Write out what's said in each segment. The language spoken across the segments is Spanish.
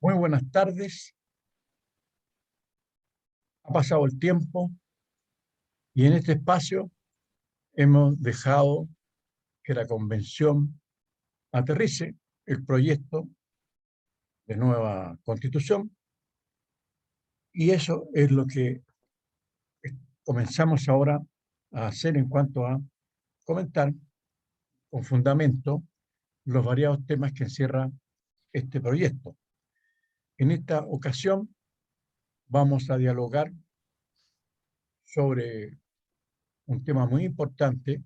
Muy buenas tardes. Ha pasado el tiempo y en este espacio hemos dejado que la convención aterrice el proyecto de nueva constitución y eso es lo que comenzamos ahora a hacer en cuanto a comentar con fundamento los variados temas que encierra este proyecto. En esta ocasión vamos a dialogar sobre un tema muy importante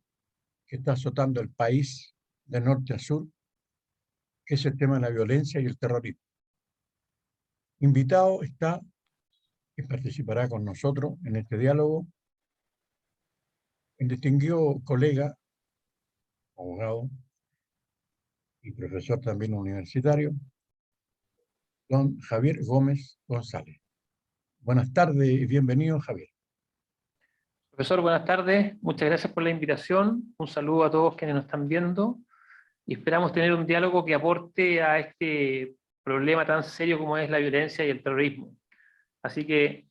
que está azotando el país de norte a sur, que es el tema de la violencia y el terrorismo. Invitado está y participará con nosotros en este diálogo el distinguido colega, abogado y profesor también universitario, don Javier Gómez González. Buenas tardes y bienvenido, Javier. Profesor, buenas tardes. Muchas gracias por la invitación. Un saludo a todos quienes nos están viendo y esperamos tener un diálogo que aporte a este problema tan serio como es la violencia y el terrorismo. Así que,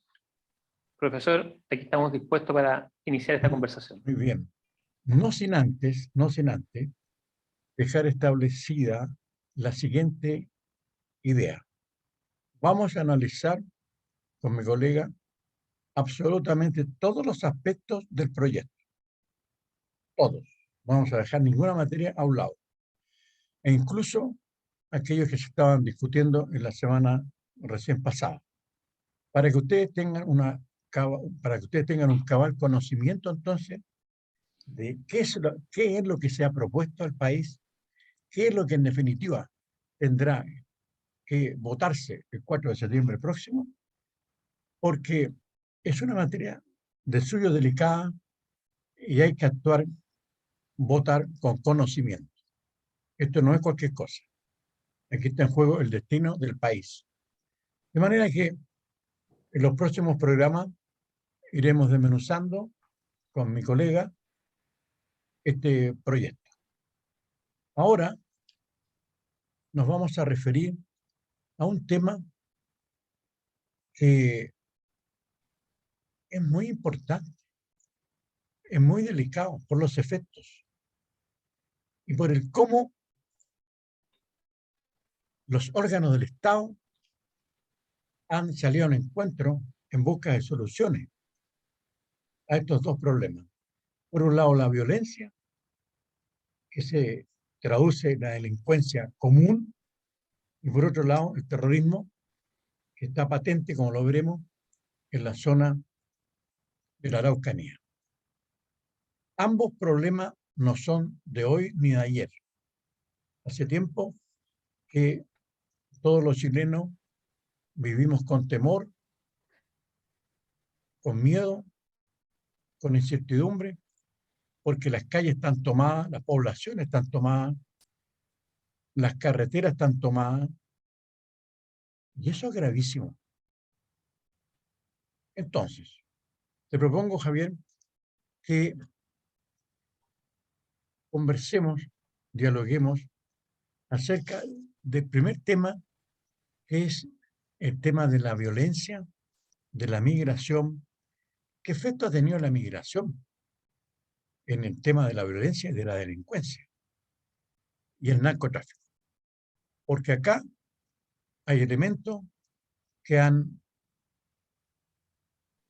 profesor, aquí estamos dispuestos para iniciar esta conversación. Muy bien. No sin antes dejar establecida la siguiente idea. Vamos a analizar con mi colega absolutamente todos los aspectos del proyecto. Todos. Vamos a dejar ninguna materia a un lado. E incluso aquellos que se estaban discutiendo en la semana recién pasada. Para que ustedes tengan un cabal conocimiento entonces de qué es lo que se ha propuesto al país, qué es lo que en definitiva tendrá que votarse el 4 de septiembre próximo, porque es una materia de suyo delicada y hay que votar con conocimiento. Esto no es cualquier cosa. Aquí está en juego el destino del país. De manera que en los próximos programas iremos desmenuzando con mi colega este proyecto. Ahora nos vamos a referir a un tema que es muy importante, es muy delicado por los efectos y por el cómo los órganos del Estado han salido al encuentro en busca de soluciones a estos dos problemas. Por un lado, la violencia, que se traduce en la delincuencia común, y por otro lado, el terrorismo, que está patente, como lo veremos, en la zona de la Araucanía. Ambos problemas no son de hoy ni de ayer. Hace tiempo que todos los chilenos vivimos con temor, con miedo, con incertidumbre, porque las calles están tomadas, las poblaciones están tomadas, las carreteras están tomadas, y eso es gravísimo. Entonces, te propongo, Javier, que conversemos, dialoguemos acerca del primer tema, que es el tema de la violencia, de la migración. ¿Qué efecto ha tenido la migración en el tema de la violencia y de la delincuencia y el narcotráfico? Porque acá hay elementos que han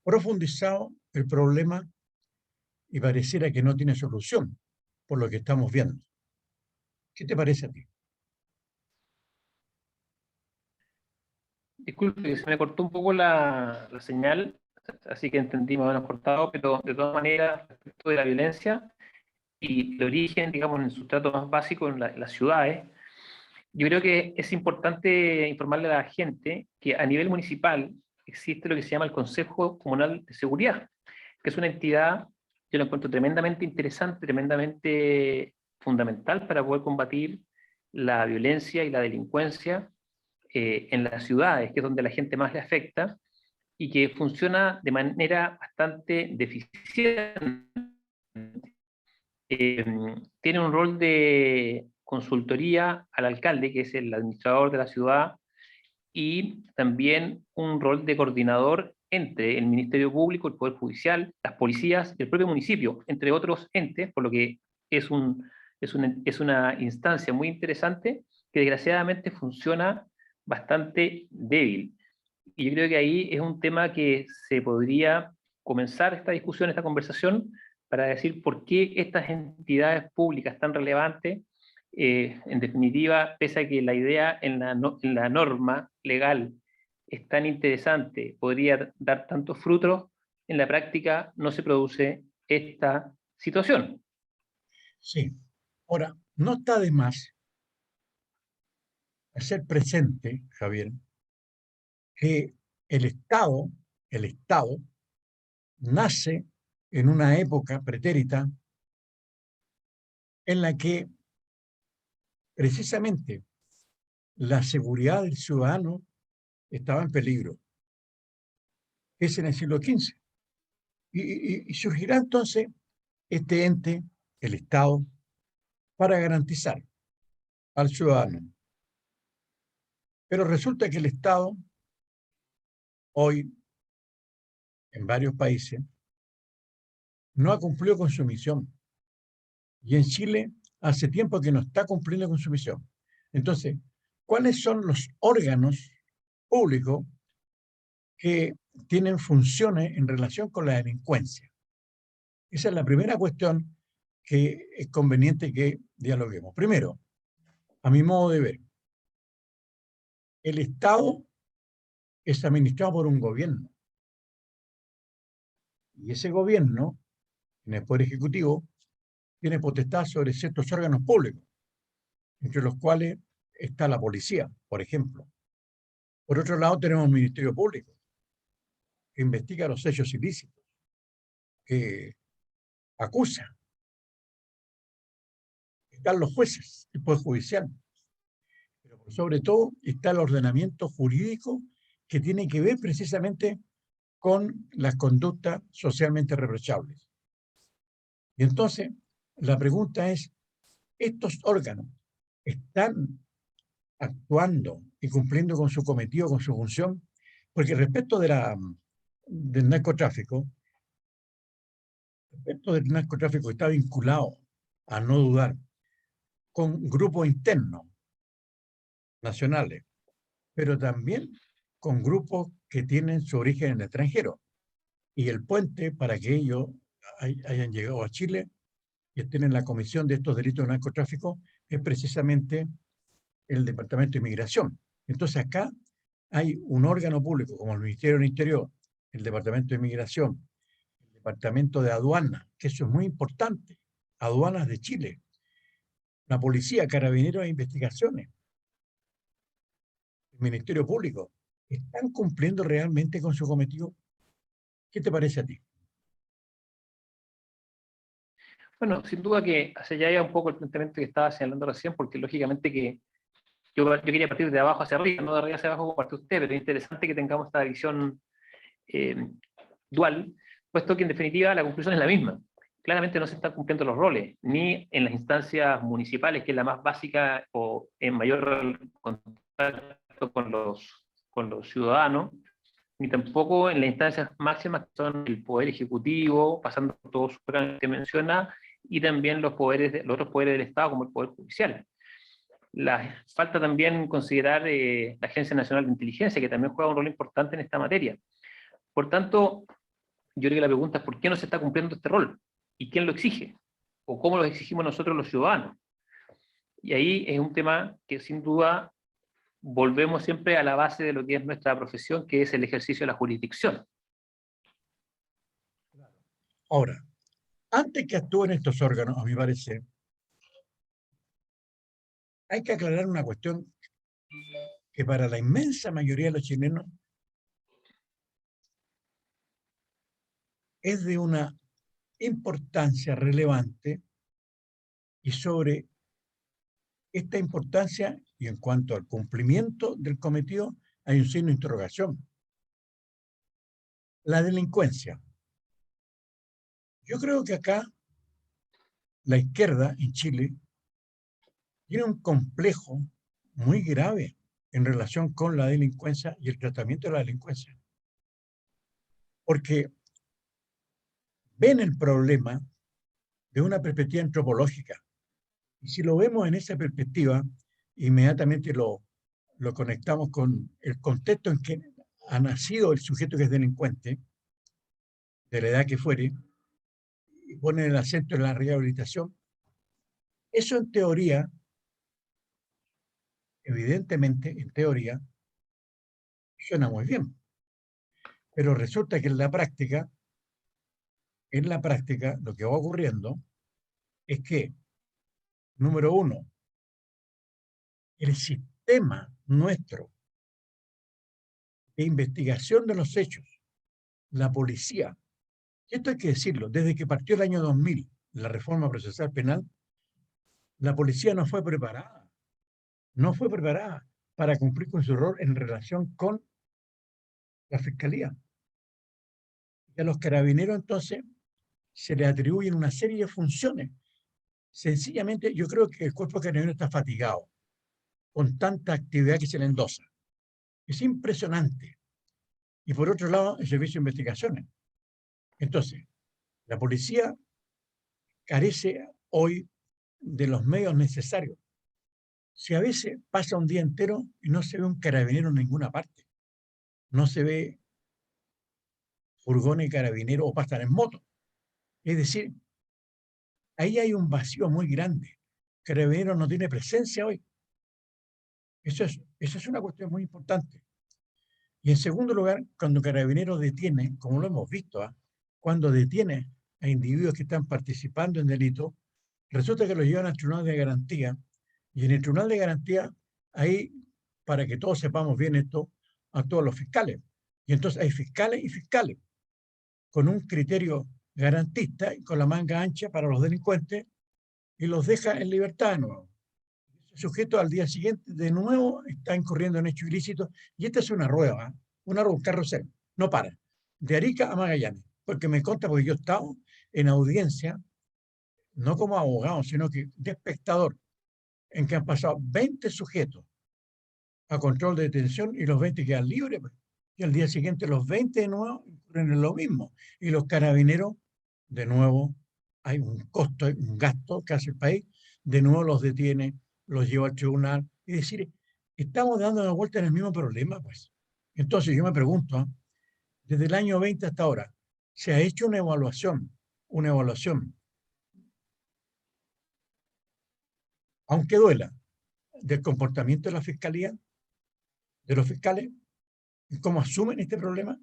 profundizado el problema y pareciera que no tiene solución, por lo que estamos viendo. ¿Qué te parece a ti? Disculpe, que se me cortó un poco la señal, así que entendí más o menos cortado, pero de todas maneras, respecto de la violencia y el origen, digamos, en el sustrato más básico en las ciudades, yo creo que es importante informarle a la gente que a nivel municipal existe lo que se llama el Consejo Comunal de Seguridad, que es una entidad, yo la encuentro tremendamente interesante, tremendamente fundamental para poder combatir la violencia y la delincuencia en las ciudades, que es donde la gente más le afecta, y que funciona de manera bastante deficiente. Tiene un rol de consultoría al alcalde, que es el administrador de la ciudad, y también un rol de coordinador entre el Ministerio Público, el Poder Judicial, las policías y el propio municipio, entre otros entes, por lo que es, es una instancia muy interesante que desgraciadamente funciona bastante débil. Y yo creo que ahí es un tema que se podría comenzar esta discusión, esta conversación, para decir por qué estas entidades públicas tan relevantes, en definitiva, pese a que la idea en en la norma legal es tan interesante, podría dar tantos frutos, en la práctica no se produce esta situación. Sí. Ahora, no está de más hacer presente, Javier, que el Estado, el Estado nace en una época pretérita en la que precisamente la seguridad del ciudadano estaba en peligro. Es en el siglo XV. Y surgirá entonces este ente, el Estado, para garantizar al ciudadano. Pero resulta que el Estado, hoy, en varios países, no ha cumplido con su misión. Y en Chile, hace tiempo que no está cumpliendo con su misión. Entonces, ¿cuáles son los órganos públicos que tienen funciones en relación con la delincuencia? Esa es la primera cuestión que es conveniente que dialoguemos. Primero, a mi modo de ver, el Estado es administrado por un gobierno. Y ese gobierno, en el Poder Ejecutivo, tiene potestad sobre ciertos órganos públicos, entre los cuales está la policía, por ejemplo. Por otro lado, tenemos el Ministerio Público, que investiga los hechos ilícitos, que acusa. Están los jueces, el Poder Judicial. Pero sobre todo está el ordenamiento jurídico que tiene que ver precisamente con las conductas socialmente reprochables. Y entonces, la pregunta es, ¿estos órganos están actuando y cumpliendo con su cometido, con su función? Porque del narcotráfico, está vinculado, a no dudar, con grupos internos, nacionales, pero también con grupos que tienen su origen en el extranjero. Y el puente para que ellos hayan llegado a Chile y estén en la comisión de estos delitos de narcotráfico es precisamente el Departamento de Inmigración. Entonces acá hay un órgano público como el Ministerio del Interior, el Departamento de Inmigración, el Departamento de Aduanas, que eso es muy importante, Aduanas de Chile, la Policía, Carabineros e Investigaciones, el Ministerio Público. ¿Están cumpliendo realmente con su cometido? ¿Qué te parece a ti? Bueno, sin duda que hacia allá un poco el planteamiento que estaba señalando recién, porque lógicamente que yo quería partir de abajo hacia arriba, no de arriba hacia abajo como parte usted, pero es interesante que tengamos esta visión eh, dual, puesto que en definitiva la conclusión es la misma. Claramente no se están cumpliendo los roles, ni en las instancias municipales, que es la más básica o en mayor contacto con los ciudadanos, ni tampoco en las instancias máximas que son el Poder Ejecutivo, pasando por todos los órganos que menciona, y también los otros poderes del Estado, como el Poder Judicial. Falta también considerar la Agencia Nacional de Inteligencia, que también juega un rol importante en esta materia. Por tanto, yo creo que la pregunta es ¿por qué no se está cumpliendo este rol? ¿Y quién lo exige? ¿O cómo lo exigimos nosotros los ciudadanos? Y ahí es un tema que sin duda volvemos siempre a la base de lo que es nuestra profesión, que es el ejercicio de la jurisdicción. Ahora, antes que actúen estos órganos, a mi parecer, hay que aclarar una cuestión que para la inmensa mayoría de los chilenos es de una importancia relevante, y sobre esta importancia y en cuanto al cumplimiento del cometido hay un signo de interrogación. La delincuencia. Yo creo que acá la izquierda en Chile tiene un complejo muy grave en relación con la delincuencia y el tratamiento de la delincuencia. Porque ven el problema de una perspectiva antropológica. Y si lo vemos en esa perspectiva, inmediatamente lo conectamos con el contexto en que ha nacido el sujeto que es delincuente, de la edad que fuere, y pone el acento en la rehabilitación. Eso en teoría, evidentemente, en teoría, suena muy bien. Pero resulta que en la práctica, lo que va ocurriendo es que, número uno, el sistema nuestro de investigación de los hechos, la policía, esto hay que decirlo, desde que partió el año 2000, la reforma procesal penal, la policía no fue preparada para cumplir con su rol en relación con la fiscalía. Y a los carabineros entonces se le atribuyen una serie de funciones. Sencillamente, yo creo que el cuerpo carabinero está fatigado con tanta actividad que se le endosa. Es impresionante. Y por otro lado, el servicio de investigaciones. Entonces, la policía carece hoy de los medios necesarios. Si a veces pasa un día entero y no se ve un carabinero en ninguna parte, no se ve furgones carabineros o pasan en moto. Es decir, ahí hay un vacío muy grande. Carabineros no tiene presencia hoy. Eso es una cuestión muy importante. Y en segundo lugar, cuando Carabineros detiene, como lo hemos visto, cuando detiene a individuos que están participando en delitos, resulta que los llevan al tribunal de garantía. Y en el tribunal de garantía, ahí, para que todos sepamos bien esto, actúan los fiscales. Y entonces hay fiscales y fiscales, con un criterio garantista y con la manga ancha para los delincuentes, y los deja en libertad de nuevo. El sujeto al día siguiente de nuevo está incurriendo en hechos ilícitos, y esta es una rueda, un carrusel, no para, de Arica a Magallanes, porque me consta, porque yo he estado en audiencia, no como abogado, sino que de espectador, en que han pasado 20 sujetos a control de detención y los 20 quedan libres, pues. Y al día siguiente los 20 de nuevo incurren en lo mismo. Y los carabineros, de nuevo, hay un costo, hay un gasto que hace el país, de nuevo los detiene, los lleva al tribunal. Es decir, estamos dando una vuelta en el mismo problema, pues. Entonces yo me pregunto, desde el año 20 hasta ahora, ¿se ha hecho una evaluación, aunque duela, del comportamiento de la fiscalía, de los fiscales, y cómo asumen este problema?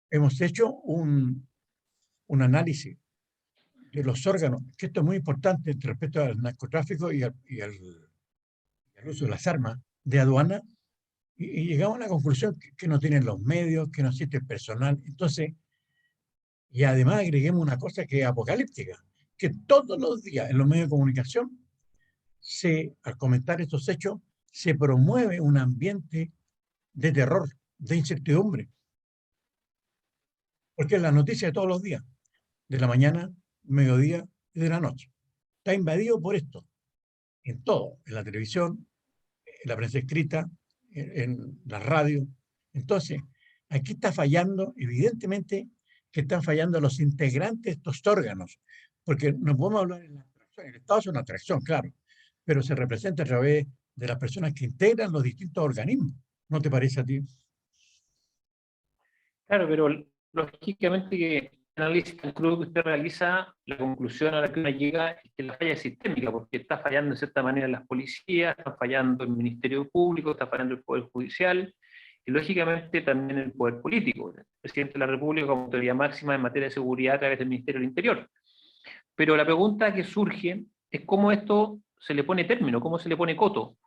Hemos hecho un análisis de los órganos, que esto es muy importante respecto al narcotráfico y al uso de las armas de aduana, y llegamos a la conclusión que no tienen los medios, que no existe el personal. Entonces, y además agreguemos una cosa que es apocalíptica, que todos los días en los medios de comunicación, al comentar estos hechos, se promueve un ambiente de terror, de incertidumbre, porque es la noticia de todos los días, de la mañana, mediodía y de la noche. Está invadido por esto, en todo, en la televisión, en la prensa escrita, en la radio. Entonces, aquí está fallando, evidentemente que están fallando los integrantes de estos órganos, porque no podemos hablar de la atracción. El Estado es una atracción, claro, pero se representa a través de las personas que integran los distintos organismos. ¿No te parece a ti? Claro, pero lógicamente que el análisis tan crudo que usted realiza, la conclusión a la que uno llega es que la falla es sistémica, porque está fallando de cierta manera las policías, está fallando el Ministerio Público, está fallando el Poder Judicial, y lógicamente también el Poder Político, el Presidente de la República como autoridad máxima en materia de seguridad a través del Ministerio del Interior. Pero la pregunta que surge es cómo esto se le pone término, cómo se le pone coto.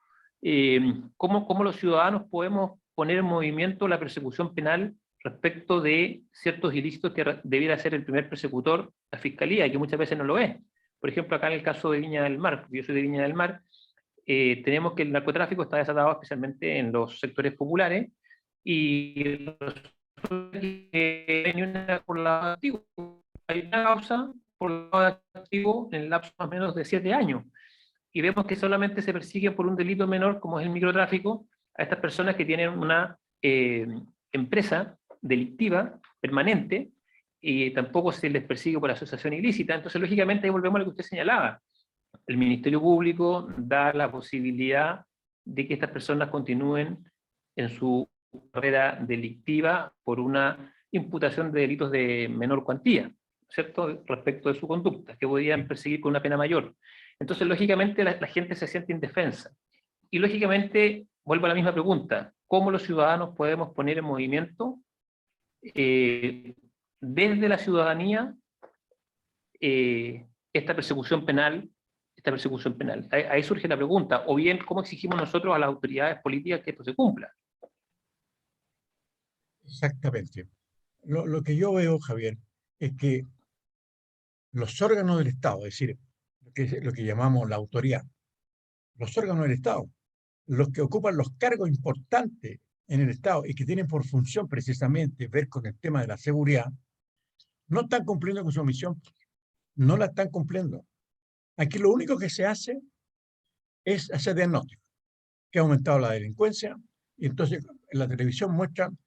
¿Cómo los ciudadanos podemos poner en movimiento la persecución penal respecto de ciertos ilícitos que debiera ser el primer persecutor la Fiscalía, y que muchas veces no lo es? Por ejemplo, acá en el caso de Viña del Mar, yo soy de Viña del Mar, tenemos que el narcotráfico está desatado especialmente en los sectores populares, y hay una por la activo, hay una causa por el lado activo en el lapso más o menos de 7 años. y vemos que solamente se persigue por un delito menor, como es el microtráfico, a estas personas que tienen una empresa delictiva permanente, y tampoco se les persigue por asociación ilícita. Entonces, lógicamente, ahí volvemos a lo que usted señalaba. El Ministerio Público da la posibilidad de que estas personas continúen en su carrera delictiva por una imputación de delitos de menor cuantía, ¿cierto?, respecto de su conducta, que podrían perseguir con una pena mayor. Entonces, lógicamente, la gente se siente indefensa. Y, lógicamente, vuelvo a la misma pregunta: ¿cómo los ciudadanos podemos poner en movimiento desde la ciudadanía esta persecución penal? Ahí surge la pregunta, o bien, ¿cómo exigimos nosotros a las autoridades políticas que esto se cumpla? Exactamente. Lo que yo veo, Javier, es que los órganos del Estado, es decir, lo que llamamos la autoridad, los órganos del Estado, los que ocupan los cargos importantes en el Estado y que tienen por función precisamente ver con el tema de la seguridad, no están cumpliendo con su misión, no la están cumpliendo. Aquí lo único que se hace es hacer diagnóstico, que ha aumentado la delincuencia, y entonces en la televisión muestran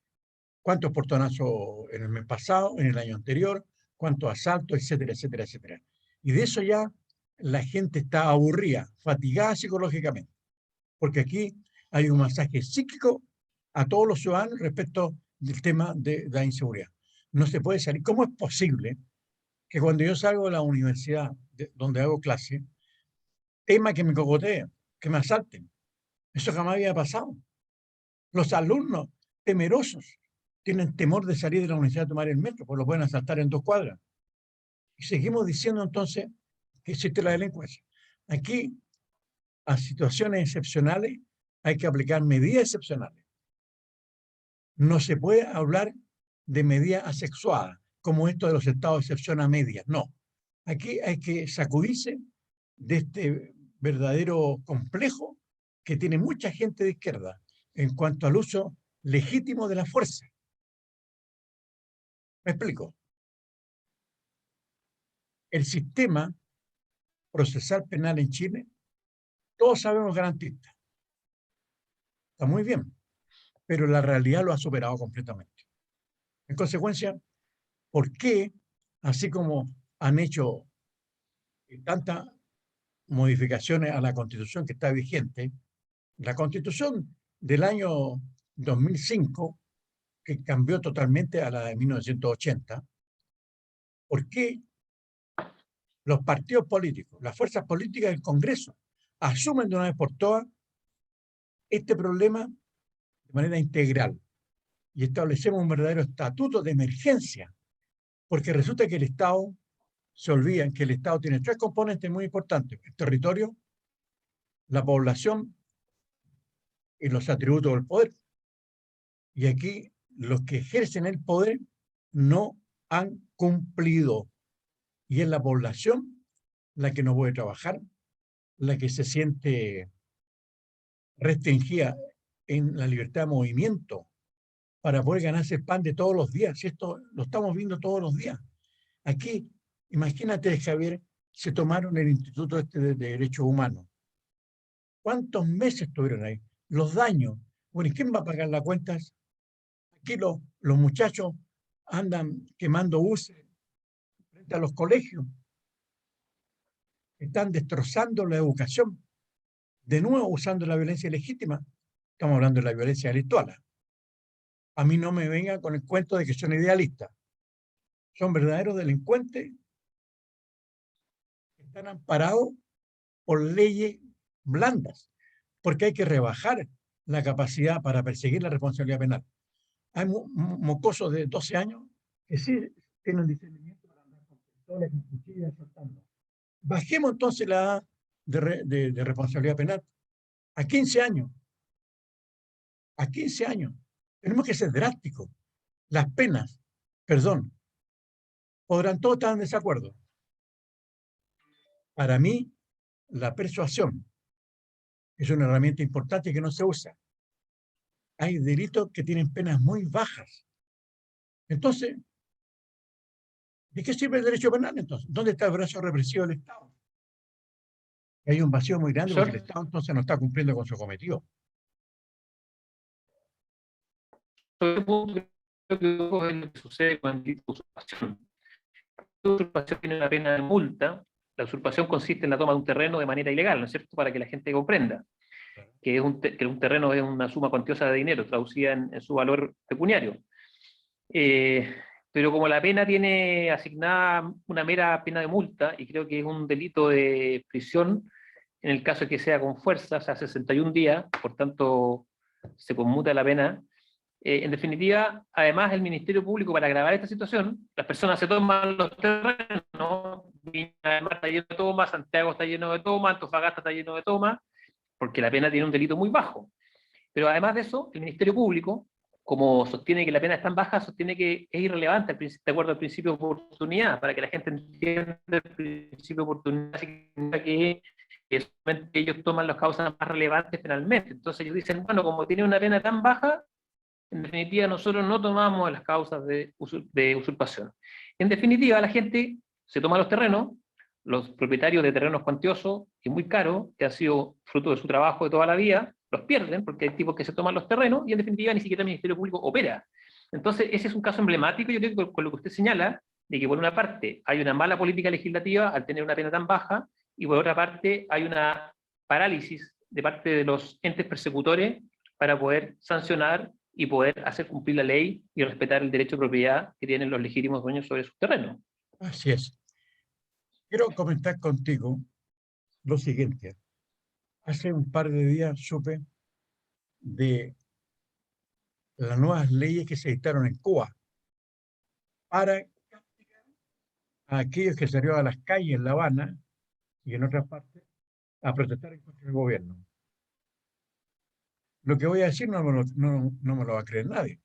cuántos portonazos en el mes pasado, en el año anterior, cuántos asaltos, etcétera, etcétera, etcétera. Y de eso ya la gente está aburrida, fatigada psicológicamente, porque aquí hay un masaje psíquico a todos los ciudadanos respecto del tema de la inseguridad. No se puede salir. ¿Cómo es posible que cuando yo salgo de la universidad donde hago clase, tema que me cogoteen, que me asalten? Eso jamás había pasado. Los alumnos temerosos tienen temor de salir de la universidad a tomar el metro, pues lo pueden asaltar en 2 cuadras. Y seguimos diciendo entonces que existe la delincuencia. Aquí, a situaciones excepcionales, hay que aplicar medidas excepcionales. No se puede hablar de medidas asexuadas, como esto de los estados de excepción a medias. No. Aquí hay que sacudirse de este verdadero complejo que tiene mucha gente de izquierda en cuanto al uso legítimo de la fuerza. Me explico. El sistema procesal penal en Chile, todos sabemos garantista. Está muy bien, pero la realidad lo ha superado completamente. En consecuencia, ¿por qué, así como han hecho tantas modificaciones a la Constitución que está vigente, la Constitución del año 2005, que cambió totalmente a la de 1980, ¿por qué los partidos políticos, las fuerzas políticas del Congreso, asumen de una vez por todas este problema de manera integral y establecemos un verdadero estatuto de emergencia? Porque resulta que el Estado, se olvidan que el Estado tiene 3 componentes muy importantes: el territorio, la población y los atributos del poder. Y aquí los que ejercen el poder no han cumplido. Y es la población la que no puede trabajar, la que se siente restringida en la libertad de movimiento para poder ganarse el pan de todos los días. Y esto lo estamos viendo todos los días. Aquí, imagínate, Javier, se tomaron el Instituto de Derechos Humanos. ¿Cuántos meses estuvieron ahí? Los daños. Bueno, ¿y quién va a pagar las cuentas? Aquí los muchachos andan quemando buses frente a los colegios. Están destrozando la educación. De nuevo usando la violencia legítima. Estamos hablando de la violencia delictual. A mí no me vengan con el cuento de que son idealistas. Son verdaderos delincuentes que están amparados por leyes blandas, porque hay que rebajar la capacidad para perseguir la responsabilidad penal. Hay mocosos de 12 años que sí tienen discernimiento para andar con pistolas, con cuchillas, soltando. Bajemos entonces la edad de responsabilidad penal a 15 años. A 15 años. Tenemos que ser drásticos. Las penas, perdón, podrán todos estar en desacuerdo. Para mí, la persuasión es una herramienta importante que no se usa. Hay delitos que tienen penas muy bajas. Entonces, ¿de qué sirve el derecho penal entonces? ¿Dónde está el brazo represivo del Estado? Hay un vacío muy grande porque el Profesor, Estado entonces no está cumpliendo con su cometido. sobre este punto creo que es lo que sucede con el delito de usurpación. La usurpación tiene una pena de multa. La usurpación consiste en la toma de un terreno de manera ilegal, ¿no es cierto? Para que la gente comprenda que, que un terreno es una suma cuantiosa de dinero traducida en su valor pecuniario. Eh, pero como la pena tiene asignada una mera pena de multa, y creo que es un delito de prisión, en el caso de que sea con fuerza, o sea, 61 días, por tanto se conmuta la pena. En definitiva, además, el Ministerio Público, para agravar esta situación, las personas se toman los terrenos, Viña del Mar está lleno de tomas, Santiago está lleno de tomas, Antofagasta está lleno de tomas, porque la pena tiene un delito muy bajo. Pero además de eso, el Ministerio Público, como sostiene que la pena es tan baja, sostiene que es irrelevante de acuerdo al principio de oportunidad. Para que la gente entienda, el principio de oportunidad significa que solamente ellos toman las causas más relevantes penalmente. Entonces ellos dicen, bueno, como tiene una pena tan baja, en definitiva nosotros no tomamos las causas de usurpación. En definitiva, la gente se toma los terrenos, los propietarios de terrenos cuantiosos y muy caros, que ha sido fruto de su trabajo de toda la vida, los pierden porque hay tipos que se toman los terrenos y en definitiva ni siquiera el Ministerio Público opera. Entonces, ese es un caso emblemático, yo creo que con lo que usted señala, de que por una parte hay una mala política legislativa al tener una pena tan baja y por otra parte hay una parálisis de parte de los entes persecutores para poder sancionar y poder hacer cumplir la ley y respetar el derecho de propiedad que tienen los legítimos dueños sobre sus terrenos. Así es. Quiero comentar contigo lo siguiente. Hace un par de días supe de las nuevas leyes que se dictaron en Cuba para a aquellos que salieron a las calles en La Habana y en otras partes a protestar en contra del gobierno. Lo que voy a decir no me lo va a creer nadie.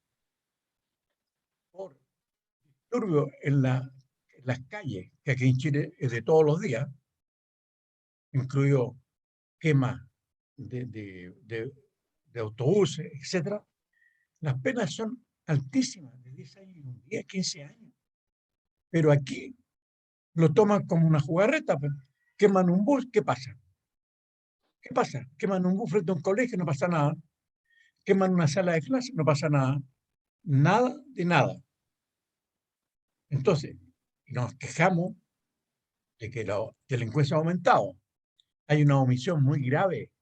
Por disturbio en las calles, que aquí en Chile es de todos los días, incluido quema de, de, de, de autobuses, etcétera, las penas son altísimas, de 10 años, 10, 15 años. Pero aquí lo toman como una jugarreta. Pues. Queman un bus, ¿qué pasa? ¿Qué pasa? Queman un bus frente a un colegio, no pasa nada. Queman una sala de clase, no pasa nada. Nada de nada. Entonces, nos quejamos de que la delincuencia ha aumentado. Hay una omisión muy grave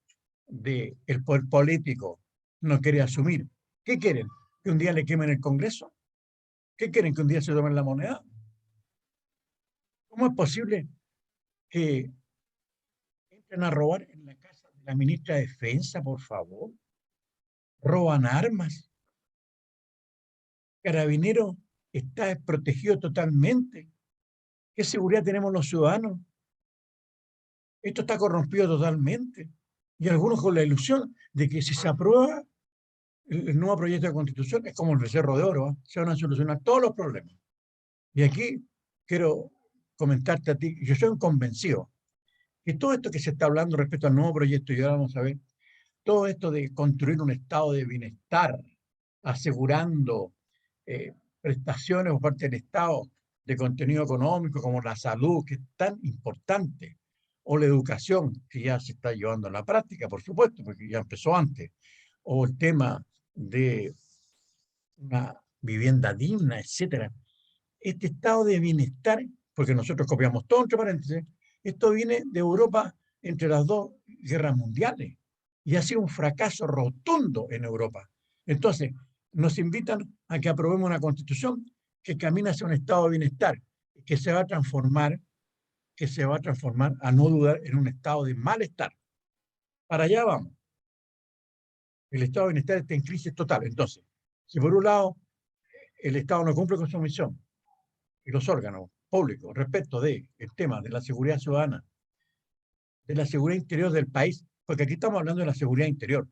del poder político. No quiere asumir. ¿Qué quieren? ¿Que un día le quemen el Congreso? ¿Qué quieren? ¿Que un día se tomen la moneda? ¿Cómo es posible que entren a robar en la casa de la ministra de Defensa, por favor? Roban armas. Carabinero está desprotegido totalmente. ¿Qué seguridad tenemos los ciudadanos? Esto está corrompido totalmente. Y algunos con la ilusión de que si se aprueba el nuevo proyecto de constitución, es como el becerro de oro, ¿eh? Se van a solucionar todos los problemas. Y aquí quiero comentarte a ti, yo soy un convencido que todo esto que se está hablando respecto al nuevo proyecto, y ahora vamos a ver, todo esto de construir un estado de bienestar, asegurando prestaciones por parte del Estado de contenido económico, como la salud, que es tan importante, o la educación, que ya se está llevando a la práctica, por supuesto, porque ya empezó antes, o el tema de una vivienda digna, etcétera. Este estado de bienestar, porque nosotros copiamos todo entre paréntesis, esto viene de Europa entre las dos guerras mundiales y ha sido un fracaso rotundo en Europa. Entonces, nos invitan a que aprobemos una constitución que camina hacia un estado de bienestar, que se va a transformar, que se va a transformar, a no dudar, en un estado de malestar. Para allá vamos. El estado de bienestar está en crisis total. Entonces, si por un lado el Estado no cumple con su misión y los órganos públicos respecto del tema de la seguridad ciudadana, de la seguridad interior del país, porque aquí estamos hablando de la seguridad interior.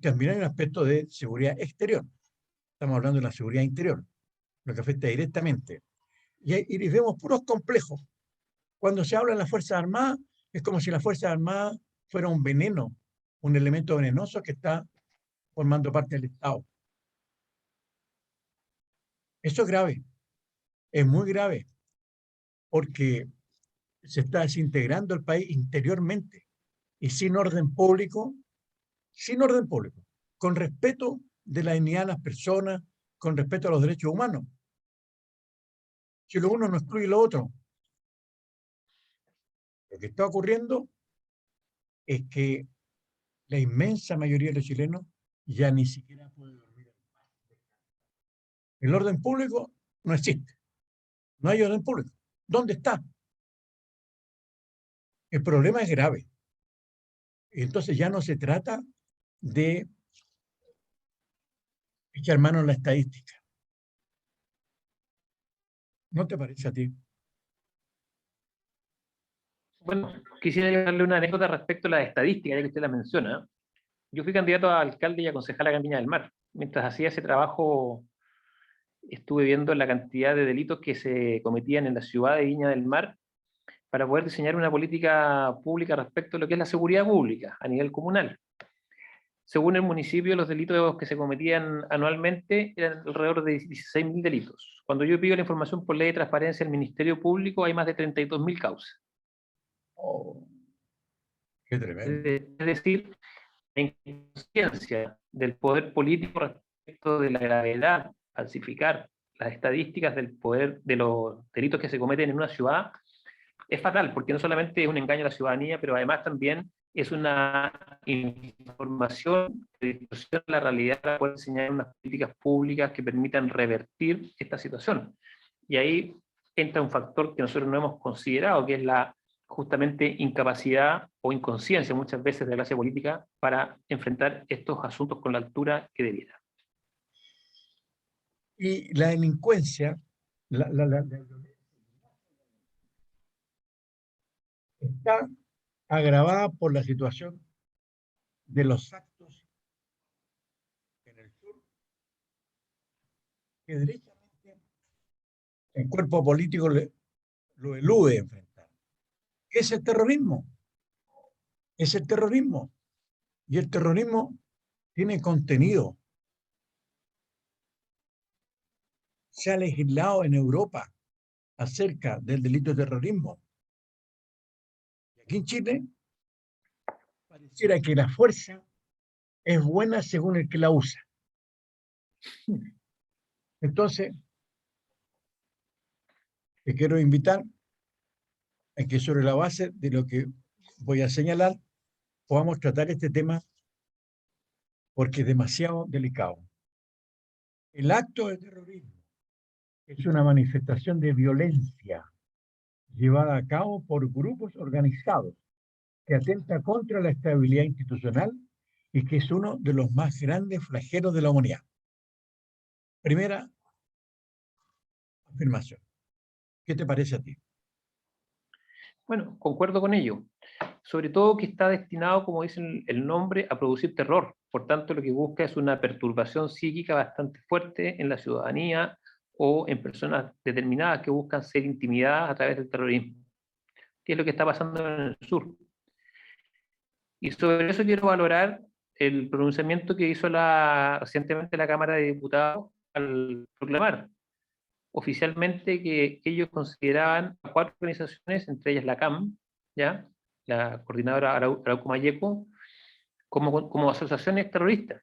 También hay un aspecto de seguridad exterior. Estamos hablando de la seguridad interior, lo que afecta directamente. Y vemos puros complejos. Cuando se habla de las Fuerzas Armadas, es como si las Fuerzas Armadas fuera un veneno, un elemento venenoso que está formando parte del Estado. Eso es grave, es muy grave, porque se está desintegrando el país interiormente y sin orden público, con respeto de la dignidad de las personas, con respeto a los derechos humanos. Si lo uno no excluye lo otro. Lo que está ocurriendo es que la inmensa mayoría de los chilenos ya ni siquiera puede dormir en paz. El orden público no existe. No hay orden público. ¿Dónde está? El problema es grave. Entonces ya no se trata de echar mano a la estadística. ¿No te parece a ti? Bueno, quisiera darle una anécdota respecto a las estadísticas, ya que usted la menciona. Yo fui candidato a alcalde y a concejal acá en Viña del Mar. Mientras hacía ese trabajo, estuve viendo la cantidad de delitos que se cometían en la ciudad de Viña del Mar para poder diseñar una política pública respecto a lo que es la seguridad pública a nivel comunal. Según el municipio, los delitos que se cometían anualmente eran alrededor de 16.000 delitos. Cuando yo pido la información por ley de transparencia al Ministerio Público, hay más de 32.000 causas. Oh, qué tremendo. Es decir, la inconsciencia del poder político respecto de la gravedad, falsificar las estadísticas del poder de los delitos que se cometen en una ciudad es fatal, porque no solamente es un engaño a la ciudadanía, pero además también es una información que distorsiona la realidad para poder diseñar unas políticas públicas que permitan revertir esta situación. Y ahí entra un factor que nosotros no hemos considerado, que es la justamente incapacidad o inconsciencia muchas veces de la clase política para enfrentar estos asuntos con la altura que debiera. Y la delincuencia, la violencia está agravada por la situación de los actos en el sur que derechamente el cuerpo político lo elude enfrentar. Es el terrorismo. Es el terrorismo. Y el terrorismo tiene contenido. Se ha legislado en Europa acerca del delito de terrorismo. Y aquí en Chile pareciera que la fuerza es buena según el que la usa. Entonces, te quiero invitar a que sobre la base de lo que voy a señalar, podamos tratar este tema porque es demasiado delicado. El acto de terrorismo es una manifestación de violencia llevada a cabo por grupos organizados que atenta contra la estabilidad institucional y que es uno de los más grandes flagelos de la humanidad. Primera afirmación. ¿Qué te parece a ti? Bueno, concuerdo con ello. Sobre todo que está destinado, como dice el nombre, a producir terror. Por tanto, lo que busca es una perturbación psíquica bastante fuerte en la ciudadanía o en personas determinadas que buscan ser intimidadas a través del terrorismo, que es lo que está pasando en el sur. Y sobre eso quiero valorar el pronunciamiento que hizo recientemente la Cámara de Diputados al proclamar oficialmente que ellos consideraban a 4 organizaciones, entre ellas la CAM, ¿ya? La coordinadora Arauco Mayeco, como asociaciones terroristas.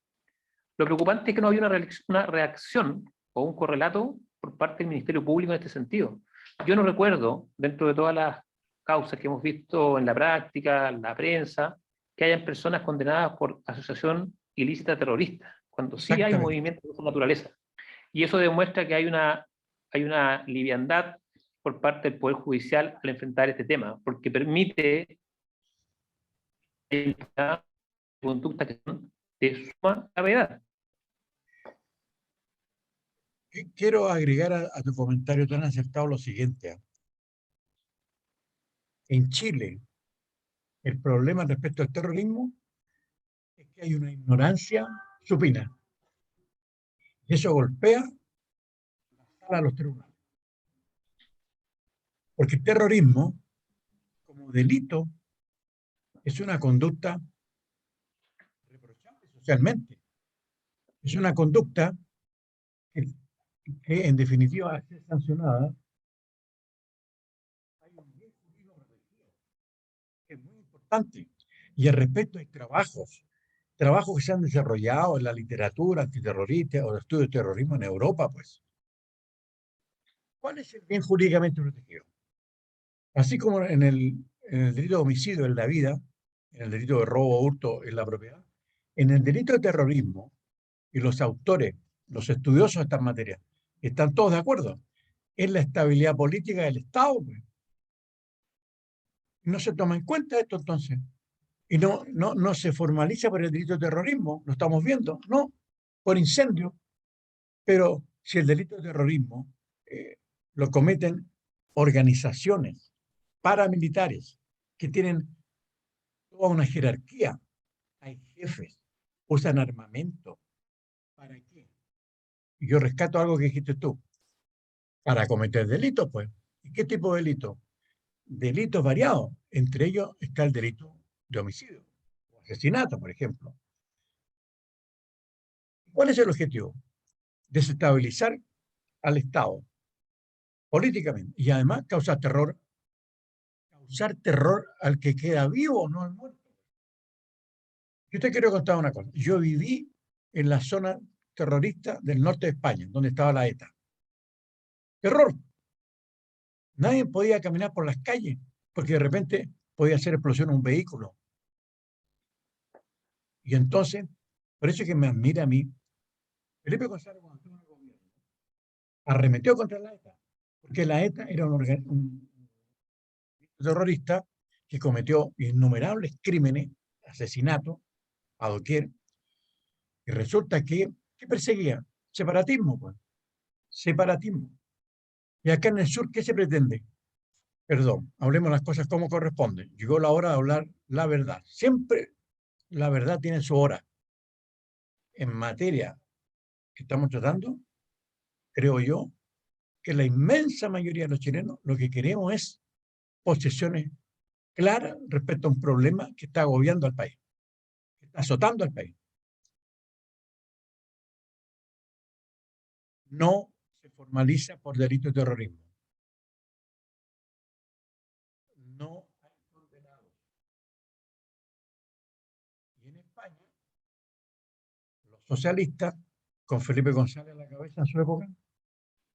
Lo preocupante es que no había una reacción o un correlato por parte del Ministerio Público en este sentido. Yo no recuerdo, dentro de todas las causas que hemos visto en la práctica, en la prensa, que hayan personas condenadas por asociación ilícita terrorista, cuando sí hay Exactamente. movimientos de esa naturaleza. Y eso demuestra que hay una liviandad por parte del Poder Judicial al enfrentar este tema, porque permite conductas que son de suma gravedad. Quiero agregar a tu comentario tan acertado lo siguiente. En Chile, el problema respecto al terrorismo es que hay una ignorancia supina. Y eso golpea a los tribunales. Porque el terrorismo, como delito, es una conducta reprochable socialmente. Es una conducta que en definitiva, al ser sancionada, hay un bien jurídico. importante. Y al respecto hay trabajos que se han desarrollado en la literatura antiterrorista o de estudio de terrorismo en Europa, pues. ¿Cuál es el bien jurídicamente protegido? Así como en el delito de homicidio en la vida, en el delito de robo o hurto en la propiedad, en el delito de terrorismo, y los autores, los estudiosos de estas materias, están todos de acuerdo, es la estabilidad política del Estado, pues. Y no se toma en cuenta esto entonces. Y no se formaliza por el delito de terrorismo, lo estamos viendo, no, por incendio. Pero si el delito de terrorismo lo cometen organizaciones paramilitares que tienen toda una jerarquía, hay jefes, usan armamento, ¿para qué? Y yo rescato algo que dijiste tú, para cometer delitos, pues. ¿Y qué tipo de delito? Delitos variados. Entre ellos está el delito de homicidio, o asesinato, por ejemplo. ¿Cuál es el objetivo? Desestabilizar al Estado políticamente y además causar terror al que queda vivo, no al muerto. Yo te quiero contar una cosa. Yo viví en la zona terrorista del norte de España, donde estaba la ETA. Terror. Nadie podía caminar por las calles porque de repente podía hacer explosión un vehículo. Y entonces, por eso es que me admira a mí, Felipe González, cuando estuvo en el gobierno, arremetió contra la ETA, porque la ETA era un terrorista que cometió innumerables crímenes, asesinatos, a doquier, y resulta que perseguía separatismo, pues, separatismo. Y acá en el sur, ¿qué se pretende? Perdón, hablemos las cosas como corresponden. Llegó la hora de hablar la verdad. Siempre la verdad tiene su hora. En materia que estamos tratando, creo yo, que la inmensa mayoría de los chilenos lo que queremos es posiciones claras respecto a un problema que está agobiando al país, que está azotando al país. No se formaliza por delito de terrorismo. No hay condenados. Y en España, los socialistas, con Felipe González a la cabeza en su época,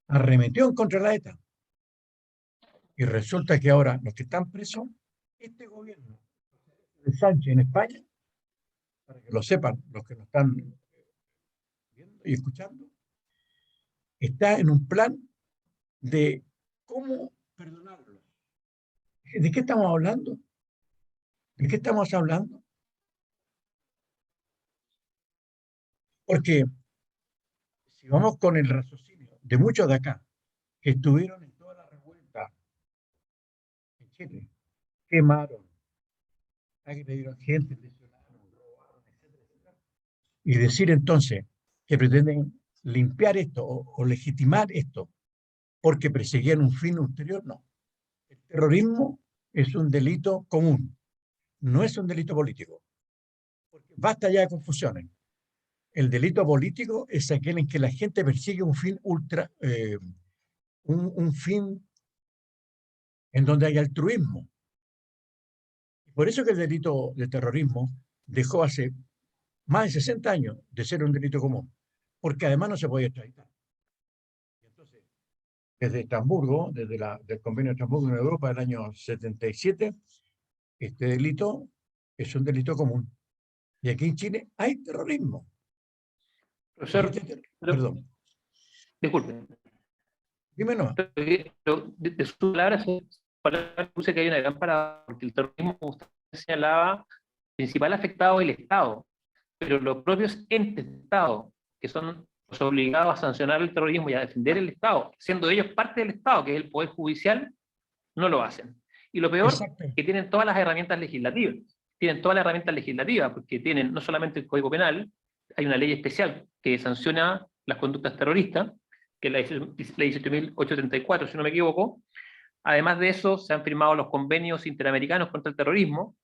arremetió en contra de la ETA. Y resulta que ahora los que están presos, este gobierno de Sánchez en España, para que lo sepan los que nos están viendo y escuchando, está en un plan de cómo perdonarlos. ¿De qué estamos hablando? ¿De qué estamos hablando? Porque si vamos con el raciocinio de muchos de acá que estuvieron en toda la revuelta en Chile, quemaron, agredieron gente, lesionaron, robaron, etcétera, etcétera, y decir entonces que pretenden limpiar esto o legitimar esto porque perseguían un fin ulterior, no. El terrorismo es un delito común, no es un delito político. Porque basta ya de confusiones. El delito político es aquel en que la gente persigue un fin un fin en donde hay altruismo. Por eso que el delito de terrorismo dejó hace más de 60 años de ser un delito común, porque además no se podía extraditar. Entonces, desde Estrasburgo, del convenio de Estrasburgo en Europa del año 77, este delito es un delito común. Y aquí en Chile hay terrorismo. Profesor, Perdón, disculpe, dime nomás. de sus palabras, puse que hay una gran parada, porque el terrorismo, como usted señalaba, principal afectado es el Estado, pero los propios entes del Estado, que son los obligados a sancionar el terrorismo y a defender el Estado, siendo ellos parte del Estado, que es el Poder Judicial, no lo hacen. Y lo peor, Exacto. que tienen todas las herramientas legislativas. Tienen todas las herramientas legislativas, porque tienen no solamente el Código Penal, hay una ley especial que sanciona las conductas terroristas, que es la 18.834, si no me equivoco. Además de eso, se han firmado los convenios interamericanos contra el terrorismo,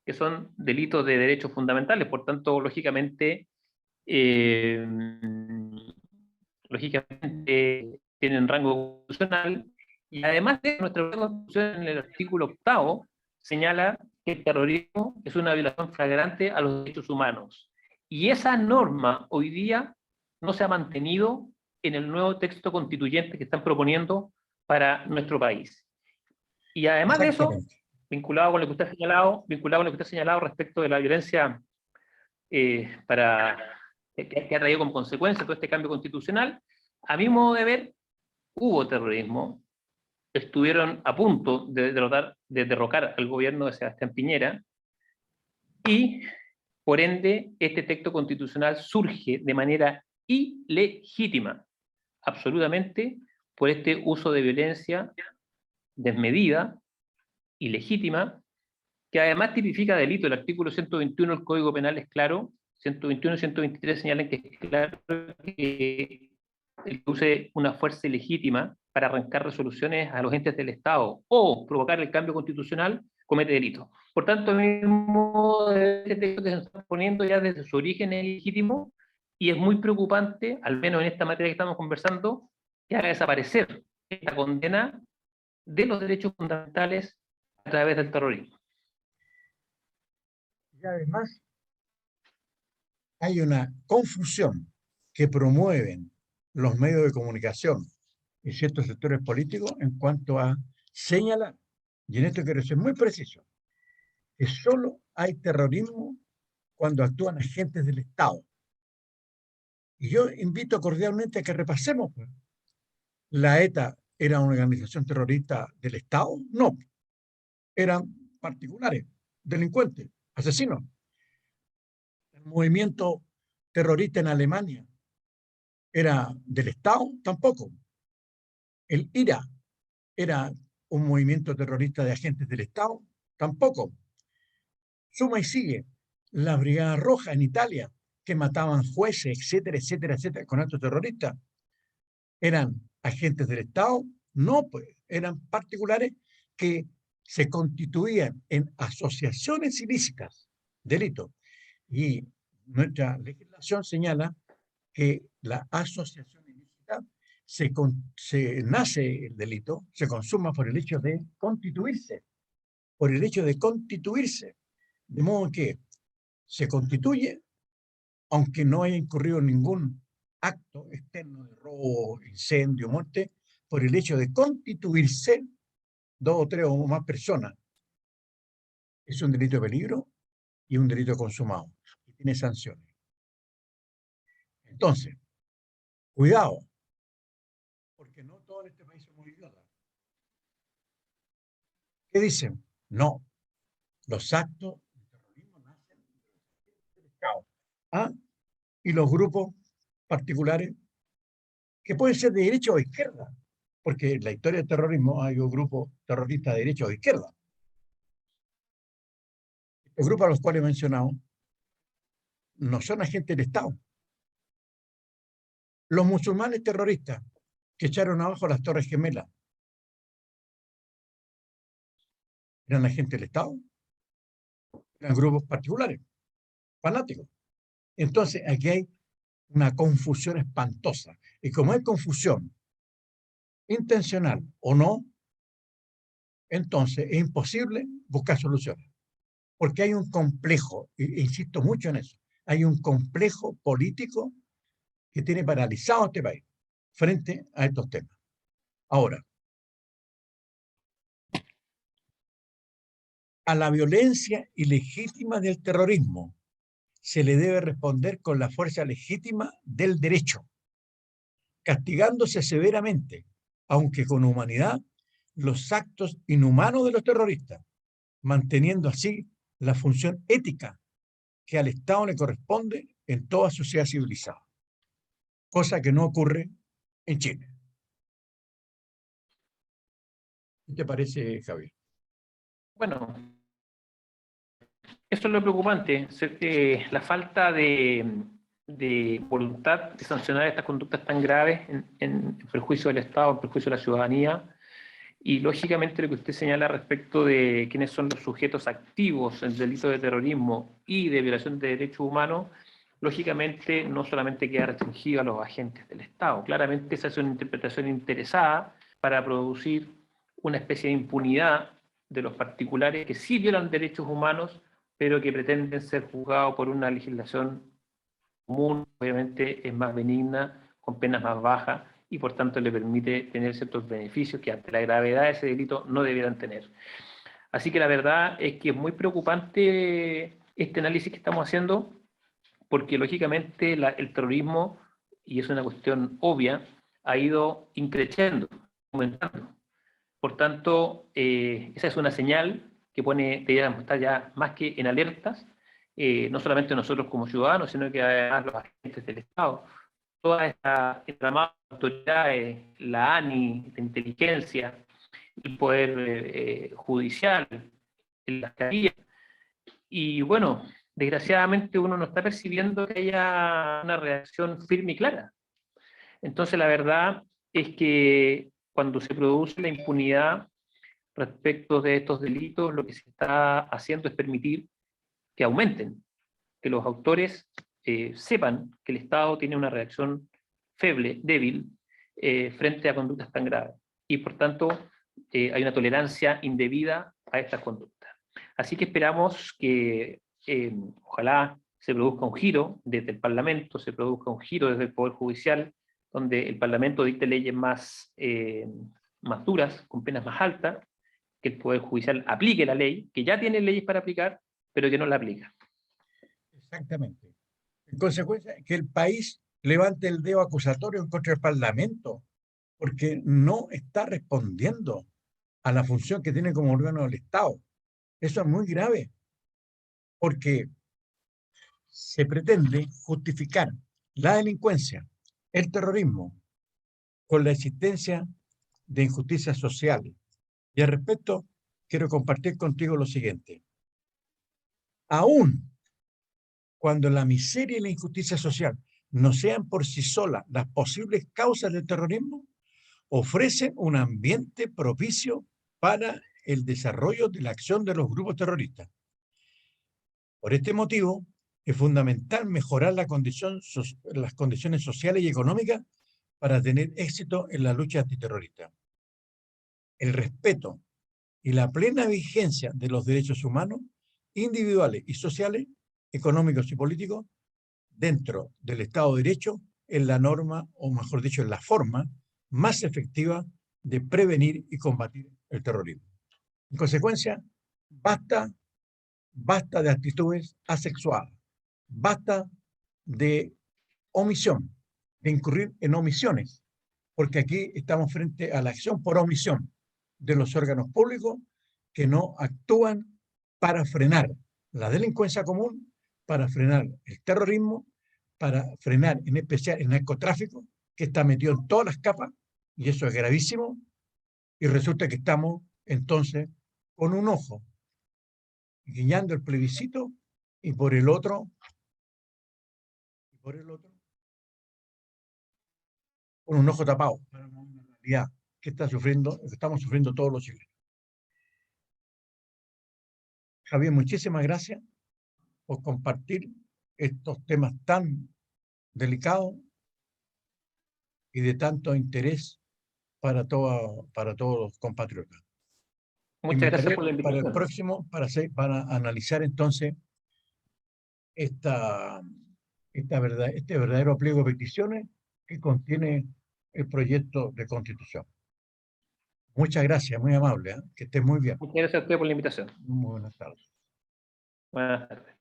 que son delitos de derechos fundamentales, por tanto, eh, lógicamente tienen rango constitucional, y además de nuestra Constitución en el artículo 8 señala que el terrorismo es una violación flagrante a los derechos humanos. Y esa norma hoy día no se ha mantenido en el nuevo texto constituyente que están proponiendo para nuestro país. Y además de eso, vinculado con lo que usted ha señalado respecto de la violencia que ha traído como consecuencia todo este cambio constitucional, a mi modo de ver, hubo terrorismo, estuvieron a punto de derrocar al gobierno de Sebastián Piñera, y por ende este texto constitucional surge de manera ilegítima, absolutamente, por este uso de violencia desmedida, ilegítima, que además tipifica delito. El artículo 121 del Código Penal es claro, 121 y 123 señalan que es claro que el que use una fuerza ilegítima para arrancar resoluciones a los entes del Estado o provocar el cambio constitucional comete delito. Por tanto, el mismo este texto que se está poniendo ya desde su origen es ilegítimo, y es muy preocupante, al menos en esta materia que estamos conversando, que haga desaparecer esta condena de los derechos fundamentales a través del terrorismo. Y además hay una confusión que promueven los medios de comunicación y ciertos sectores políticos en cuanto a señalar, y en esto quiero ser muy preciso, que solo hay terrorismo cuando actúan agentes del Estado. Y yo invito cordialmente a que repasemos, pues. ¿La ETA era una organización terrorista del Estado? No, eran particulares, delincuentes, asesinos. El movimiento terrorista en Alemania era del Estado, tampoco. El IRA era un movimiento terrorista de agentes del Estado, tampoco. Suma y sigue. La Brigada Roja en Italia, que mataban jueces, etcétera, etcétera, etcétera, con actos terroristas, ¿eran agentes del Estado? No, pues eran particulares que se constituían en asociaciones ilícitas, delitos. Y nuestra legislación señala que la asociación ilícita se nace el delito, se consuma por el hecho de constituirse, por el hecho de constituirse. De modo que se constituye, aunque no haya incurrido en ningún acto externo de robo, incendio, muerte, por el hecho de constituirse, 2 o 3 o más personas. Es un delito de peligro y un delito consumado, y tiene sanciones. Entonces, cuidado, porque no todo en este país somos idiotas. ¿Qué dicen? No, los actos de terrorismo nacen del Estado. ¿Ah? Y los grupos particulares, que pueden ser de derecha o de izquierda, porque en la historia del terrorismo hay un grupo terrorista de derecha o de izquierda. Los grupos a los cuales he mencionado no son agentes del Estado. Los musulmanes terroristas que echaron abajo las Torres Gemelas, ¿eran agentes del Estado? Eran grupos particulares, fanáticos. Entonces, aquí hay una confusión espantosa. Y como hay confusión, intencional o no, entonces es imposible buscar soluciones. Porque hay un complejo, e insisto mucho en eso, hay un complejo político que tiene paralizado a este país frente a estos temas. Ahora, a la violencia ilegítima del terrorismo se le debe responder con la fuerza legítima del derecho, castigándose severamente, aunque con humanidad, los actos inhumanos de los terroristas, manteniendo así la función ética que al Estado le corresponde en toda sociedad civilizada, cosa que no ocurre en Chile. ¿Qué te parece, Javier? Bueno, eso es lo preocupante, la falta de voluntad de sancionar estas conductas tan graves en perjuicio del Estado, en perjuicio de la ciudadanía, y lógicamente lo que usted señala respecto de quiénes son los sujetos activos en delito de terrorismo y de violación de derechos humanos, lógicamente no solamente queda restringido a los agentes del Estado, claramente esa es una interpretación interesada para producir una especie de impunidad de los particulares que sí violan derechos humanos, pero que pretenden ser juzgados por una legislación común, obviamente es más benigna, con penas más bajas, y por tanto le permite tener ciertos beneficios que ante la gravedad de ese delito no debieran tener. Así que la verdad es que es muy preocupante este análisis que estamos haciendo, porque lógicamente el terrorismo, y es una cuestión obvia, ha ido increciendo, aumentando. Por tanto, esa es una señal que deberíamos estar ya más que en alertas, no solamente nosotros como ciudadanos, sino que además los agentes del Estado. Toda esta entramada de autoridades, la ANI, la inteligencia, el poder judicial, la fiscalía. Y bueno, desgraciadamente uno no está percibiendo que haya una reacción firme y clara. Entonces la verdad es que cuando se produce la impunidad respecto de estos delitos, lo que se está haciendo es permitir que aumenten, que los autores sepan que el Estado tiene una reacción feble, débil, frente a conductas tan graves. Y por tanto, hay una tolerancia indebida a estas conductas. Así que esperamos que ojalá se produzca un giro desde el Parlamento, se produzca un giro desde el Poder Judicial, donde el Parlamento dicte leyes más duras, con penas más altas, que el Poder Judicial aplique la ley, que ya tiene leyes para aplicar, pero que no la aplica. Exactamente. En consecuencia, que el país levante el dedo acusatorio en contra del Parlamento, porque no está respondiendo a la función que tiene como órgano del Estado. Eso es muy grave, porque se pretende justificar la delincuencia, el terrorismo, con la existencia de injusticias sociales. Y al respecto, quiero compartir contigo lo siguiente. Aún cuando la miseria y la injusticia social no sean por sí solas las posibles causas del terrorismo, ofrecen un ambiente propicio para el desarrollo de la acción de los grupos terroristas. Por este motivo, es fundamental mejorar las condiciones sociales y económicas para tener éxito en la lucha antiterrorista. El respeto y la plena vigencia de los derechos humanos, individuales y sociales, económicos y políticos, dentro del Estado de Derecho, es la norma, o mejor dicho, es la forma más efectiva de prevenir y combatir el terrorismo. En consecuencia, basta de actitudes asexuadas, basta de omisión, de incurrir en omisiones, porque aquí estamos frente a la acción por omisión de los órganos públicos que no actúan para frenar la delincuencia común, para frenar el terrorismo, para frenar en especial el narcotráfico, que está metido en todas las capas, y eso es gravísimo, y resulta que estamos entonces con un ojo guiñando el plebiscito y por el otro con un ojo tapado para una realidad que estamos sufriendo todos los chilenos. Javier, muchísimas gracias por compartir estos temas tan delicados y de tanto interés para todos los compatriotas. Muchas gracias por la Para el invitación. próximo, para analizar entonces este verdadero pliego de peticiones que contiene el proyecto de constitución. Muchas gracias, muy amable, ¿eh? Que estés muy bien. Muchas gracias a usted por la invitación. Muy buenas tardes. Buenas tardes.